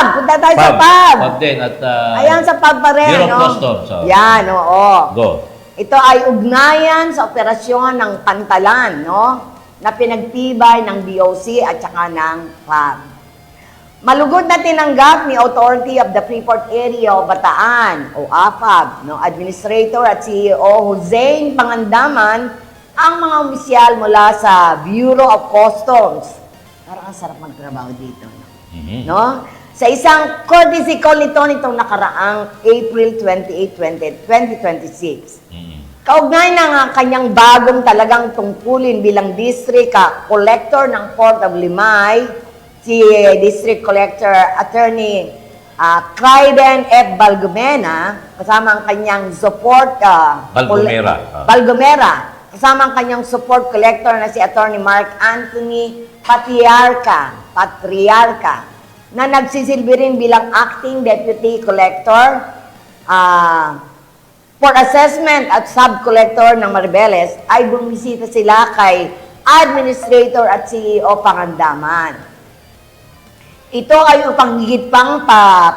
pub! Punta tayo sa pub! Pub din at Ayan, sa pub pa rin, Bureau of no? Customs. So, Yan, oo. go. Ito ay ugnayan sa operasyon ng pantalan, no? Na pinagtibay ng DOC at saka ng PAB. Malugod na tinanggap ni Authority of the Freeport Area of Bataan o AFAB, no, Administrator at CEO Hussein Pangandaman ang mga opisyal mula sa Bureau of Customs. Parang ang sarap magtrabaho dito, no? No? Sa isang courtesy call nitong nakaraang April 28, 2026. Kaugnay ng kanyang bagong talagang tungkulin bilang district collector ng Port of Limay, si District Collector Attorney Cryden F. Balgomena, kasama ang kanyang support Balgomera, kasama ang kanyang support collector na si Attorney Mark Anthony Patriarca, na nagsisilbi rin bilang acting deputy collector for assessment at sub-collector ng Maribeles, ay bumisita sila kay Administrator at CEO Pangandaman. Ito ay upang higit pang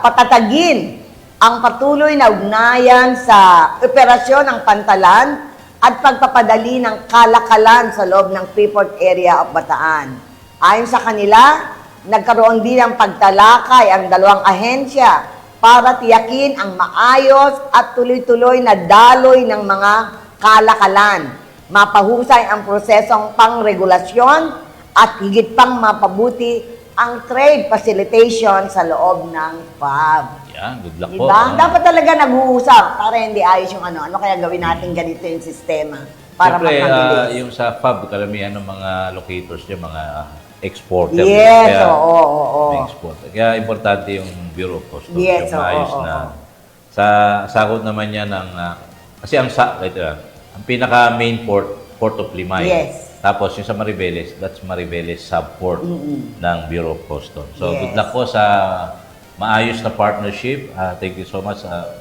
patatagin ang patuloy na ugnayan sa operasyon ng pantalan at pagpapadali ng kalakalan sa loob ng Freeport Area of Bataan. Ayon sa kanila, nagkaroon din ng pagtalakay ang dalawang ahensya para tiyakin ang maayos at tuloy-tuloy na daloy ng mga kalakalan, mapahusay ang prosesong pangregulasyon at higit pang mapabuti ang trade facilitation sa loob ng PAB. Yan, good luck po. Diba? Dapat talaga nag-uusap para hindi ayos yung ano kaya gawin natin ganito yung sistema para Siyempre, mapabilis. yung sa pub, karamihan ng mga locators niya, mga exporter. Yes, Kaya, oo. exporter. Kaya importante yung Bureau of Customs. Yes, yung maayos oo. na. Sa sakot naman niya ng... kasi ang pinaka main port of Limay. Yes. Tapos yung sa Maribeles, that's Maribeles subport ng Bureau of Customs. So Yes. good luck po sa maayos na partnership. Thank you so much.